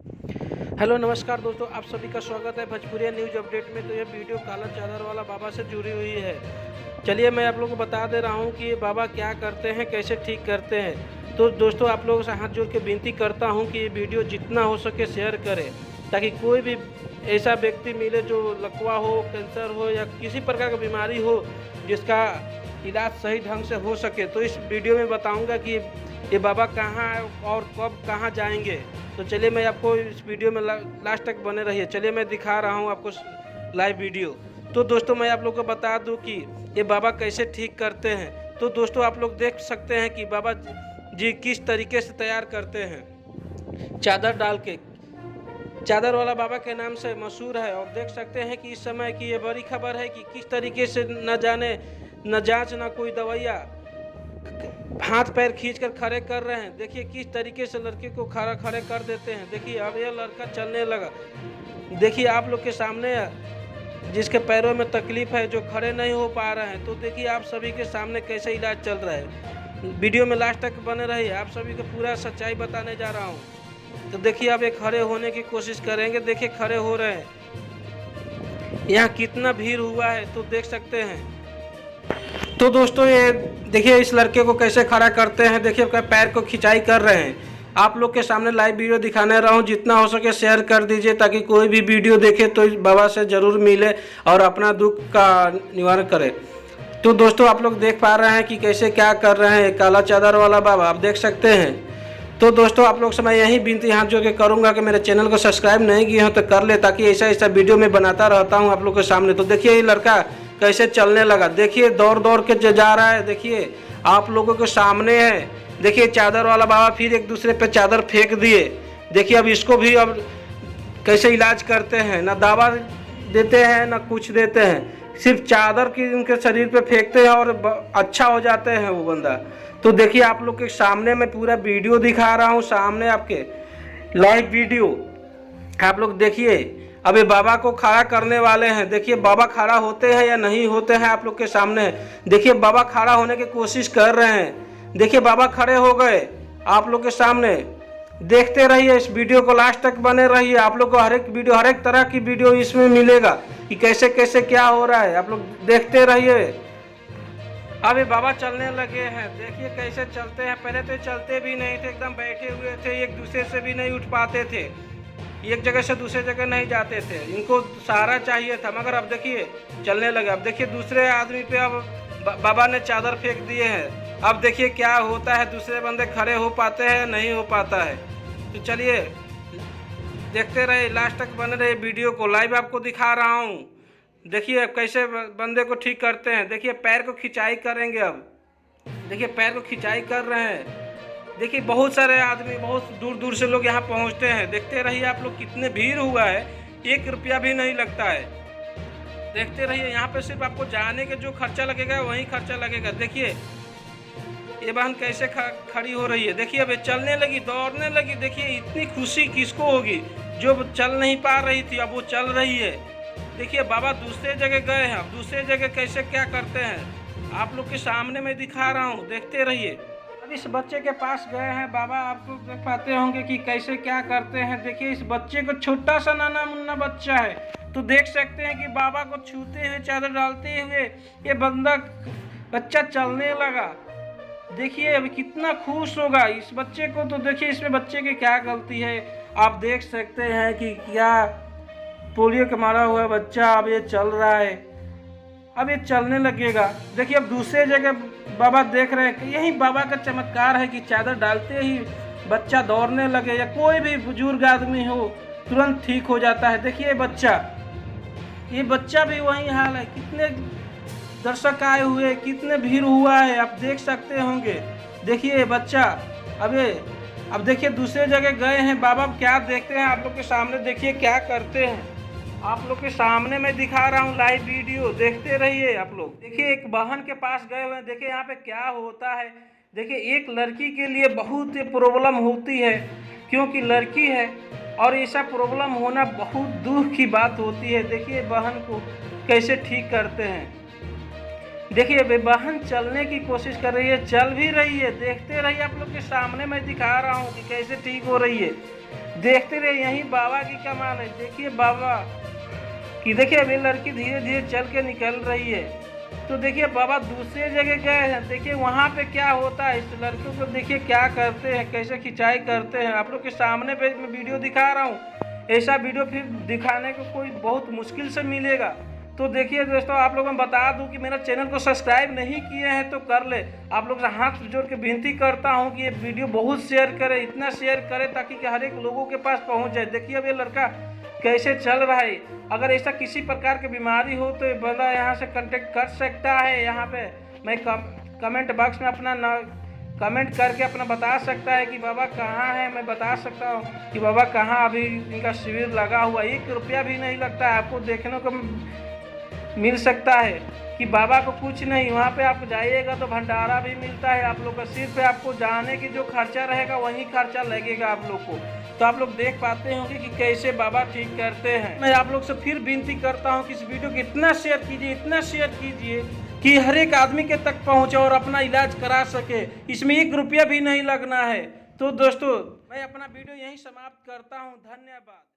Hello नमस्कार दोस्तों, आप सभी का स्वागत है भोजपुरिया न्यूज़ अपडेट में। तो यह वीडियो काला चादर वाला बाबा से जुड़ी हुई है। चलिए मैं आप लोगों को बता दे रहा हूँ कि ये बाबा क्या करते हैं, कैसे ठीक करते हैं। तो दोस्तों आप लोगों से हाथ जोड़ के विनती करता हूँ कि ये वीडियो जितना हो सके शेयर करें, ताकि कोई भी ऐसा व्यक्ति मिले जो लकवा हो, कैंसर हो या किसी प्रकार की बीमारी हो जिसका इलाज सही ढंग से हो सके। तो इस वीडियो में बताऊँगा कि ये बाबा कहाँ है और कब कहाँ जाएंगे। तो चलिए मैं आपको इस वीडियो में लास्ट तक बने रहिए। चलिए मैं दिखा रहा हूँ आपको लाइव वीडियो। तो दोस्तों मैं आप लोग को बता दूं कि ये बाबा कैसे ठीक करते हैं। तो दोस्तों आप लोग देख सकते हैं कि बाबा जी किस तरीके से तैयार करते हैं। चादर डाल के, चादर वाला बाबा के नाम से मशहूर है। और देख सकते हैं कि इस समय की ये बड़ी खबर है कि किस तरीके से न जाने न जांच न कोई दवाइयाँ, हाथ पैर खींच कर खड़े कर रहे हैं। देखिए किस तरीके से लड़के को खड़े कर देते हैं। देखिए अब यह लड़का चलने लगा। देखिए आप लोग के सामने जिसके पैरों में तकलीफ है, जो खड़े नहीं हो पा रहे हैं, तो देखिए आप सभी के सामने कैसे इलाज चल रहा है। वीडियो में लास्ट तक बने रहिए, आप सभी को पूरा सच्चाई बताने जा रहा हूँ। तो देखिए अब ये खड़े होने की कोशिश करेंगे। देखिए खड़े हो रहे हैं। यहाँ कितना भीड़ हुआ है तो देख सकते हैं। तो दोस्तों ये देखिए इस लड़के को कैसे खड़ा करते हैं। देखिए पैर को खिंचाई कर रहे हैं। आप लोग के सामने लाइव वीडियो दिखाने रहा हूँ। जितना हो सके शेयर कर दीजिए, ताकि कोई भी वीडियो देखे तो इस बाबा से ज़रूर मिले और अपना दुख का निवारण करे। तो दोस्तों आप लोग देख पा रहे हैं कि कैसे क्या कर रहे हैं काला चादर वाला बाबा, आप देख सकते हैं। तो दोस्तों आप लोग से मैं यही विनती हाथ जोड़ के करूँगा कि मेरे चैनल को सब्सक्राइब नहीं किए हो तो कर ले, ताकि ऐसा ऐसा वीडियो मैं बनाता रहता हूँ आप लोग के सामने। तो देखिए ये लड़का कैसे चलने लगा। देखिए दौड़ दौड़ के जा रहा है। देखिए आप लोगों के सामने है। देखिए चादर वाला बाबा फिर एक दूसरे पे चादर फेंक दिए। देखिए अब इसको भी अब कैसे इलाज करते हैं। ना दवा देते हैं ना कुछ देते हैं, सिर्फ चादर की उनके शरीर पे फेंकते हैं और अच्छा हो जाते हैं वो बंदा। तो देखिए आप लोग के सामने मैं पूरा वीडियो दिखा रहा हूँ, सामने आपके लाइव वीडियो आप लोग देखिए। अब ये बाबा को खड़ा करने वाले हैं। देखिए बाबा खड़ा होते हैं या नहीं होते हैं आप लोग के सामने। देखिए बाबा खड़ा होने की कोशिश कर रहे हैं। देखिए बाबा खड़े हो गए आप लोग के सामने। देखते रहिए इस वीडियो को, लास्ट तक बने रहिए। आप लोग को हर एक वीडियो, हर एक तरह की वीडियो इसमें मिलेगा कि कैसे कैसे क्या हो रहा है। आप लोग देखते रहिए। अब ये बाबा चलने लगे हैं। देखिए कैसे चलते हैं। पहले तो चलते भी नहीं थे, एकदम बैठे हुए थे, एक दूसरे से भी नहीं उठ पाते थे, एक जगह से दूसरे जगह नहीं जाते थे, इनको सहारा चाहिए था। मगर अब देखिए चलने लगे। अब देखिए दूसरे आदमी पे अब बाबा ने चादर फेंक दिए हैं। अब देखिए क्या होता है, दूसरे बंदे खड़े हो पाते हैं नहीं हो पाता है। तो चलिए देखते रहे, लास्ट तक बने रहे वीडियो को। लाइव आपको दिखा रहा हूँ। देखिए कैसे बंदे को ठीक करते हैं। देखिए पैर को खिंचाई करेंगे। अब देखिए पैर को खिंचाई कर रहे हैं। देखिए बहुत सारे आदमी, बहुत दूर दूर से लोग यहाँ पहुँचते हैं। देखते रहिए आप लोग कितने भीड़ हुआ है। 1 रुपया भी नहीं लगता है। देखते रहिए। यहाँ पे सिर्फ आपको जाने के जो खर्चा लगेगा वही खर्चा लगेगा। देखिए ये बहन कैसे खड़ी हो रही है। देखिए अब चलने लगी, दौड़ने लगी। देखिए इतनी खुशी किसको होगी जो चल नहीं पा रही थी, अब वो चल रही है। देखिए बाबा दूसरे जगह गए हैं। अब दूसरे जगह कैसे क्या करते हैं आप लोग के सामने मैं दिखा रहा हूँ, देखते रहिए। अब इस बच्चे के पास गए हैं बाबा, आप लोग देख पाते होंगे कि कैसे क्या करते हैं। देखिए इस बच्चे को, छोटा सा नाना मुन्ना बच्चा है, तो देख सकते हैं कि बाबा को छूते हुए, चादर डालते हुए ये बच्चा चलने लगा। देखिए अब कितना खुश होगा इस बच्चे को। तो देखिए इसमें बच्चे की क्या गलती है। आप देख सकते हैं कि क्या पोलियो का मारा हुआ बच्चा अब ये चल रहा है। अब ये चलने लगेगा। देखिए अब दूसरे जगह बाबा देख रहे हैं कि यही बाबा का चमत्कार है कि चादर डालते ही बच्चा दौड़ने लगे, या कोई भी बुजुर्ग आदमी हो तुरंत ठीक हो जाता है। देखिए ये बच्चा भी वही हाल है। कितने दर्शक आए हुए, कितने भीड़ हुआ है, आप देख सकते होंगे। देखिए बच्चा अब देखिए दूसरे जगह गए हैं बाबा। क्या देखते हैं आप लोग के सामने, देखिए क्या करते हैं। आप लोग के सामने मैं दिखा रहा हूँ लाइव वीडियो, देखते रहिए आप लोग। देखिए एक बहन के पास गए हुए हैं। देखिए यहाँ पे क्या होता है। देखिए एक लड़की के लिए बहुत प्रॉब्लम होती है, क्योंकि लड़की है और ऐसा प्रॉब्लम होना बहुत दुख की बात होती है। देखिए बहन को कैसे ठीक करते हैं। देखिए वे बहन चलने की कोशिश कर रही है, चल भी रही है। देखते रहिए, आप लोग के सामने मैं दिखा रहा हूँ कि कैसे ठीक हो रही है। देखते रहे, यही बाबा की कमाल है। देखिए बाबा कि देखिए अभी लड़की धीरे धीरे चल के निकल रही है। तो देखिए बाबा दूसरे जगह गए हैं, देखिए वहाँ पे क्या होता है। इस लड़कों को देखिए क्या करते हैं, कैसे खिंचाई करते हैं। आप लोग के सामने पे मैं वीडियो दिखा रहा हूँ, ऐसा वीडियो फिर दिखाने को कोई बहुत मुश्किल से मिलेगा। तो देखिए दोस्तों, आप लोगों को बता दूं कि मेरा चैनल को सब्सक्राइब नहीं किए हैं तो कर ले। आप लोग से हाथ जोड़ के विनती करता हूं कि ये वीडियो बहुत शेयर करें, इतना शेयर करें ताकि हर एक लोगों के पास पहुंच जाए। देखिए अब ये लड़का कैसे चल रहा है। अगर ऐसा किसी प्रकार की बीमारी हो तो ये बंदा यहाँ से कांटेक्ट कर सकता है। यहाँ पे मैं कमेंट बॉक्स में अपना कमेंट करके अपना बता सकता है कि बाबा कहाँ है। मैं बता सकता हूँ कि बाबा कहाँ अभी इनका शिविर लगा हुआ, 1 रुपया भी नहीं लगता है। आपको देखने को मिल सकता है कि बाबा को कुछ नहीं, वहाँ पे आप जाइएगा तो भंडारा भी मिलता है आप लोग का। सिर्फ आपको जाने की जो खर्चा रहेगा वही खर्चा लगेगा आप लोग को। तो आप लोग देख पाते होंगे कि कैसे बाबा ठीक करते हैं। मैं आप लोग से फिर विनती करता हूँ कि इस वीडियो को इतना शेयर कीजिए, इतना शेयर कीजिए कि हर एक आदमी के तक पहुँचे और अपना इलाज करा सके। इसमें 1 रुपया भी नहीं लगना है। तो दोस्तों मैं अपना वीडियो यहीं समाप्त करता हूँ। धन्यवाद।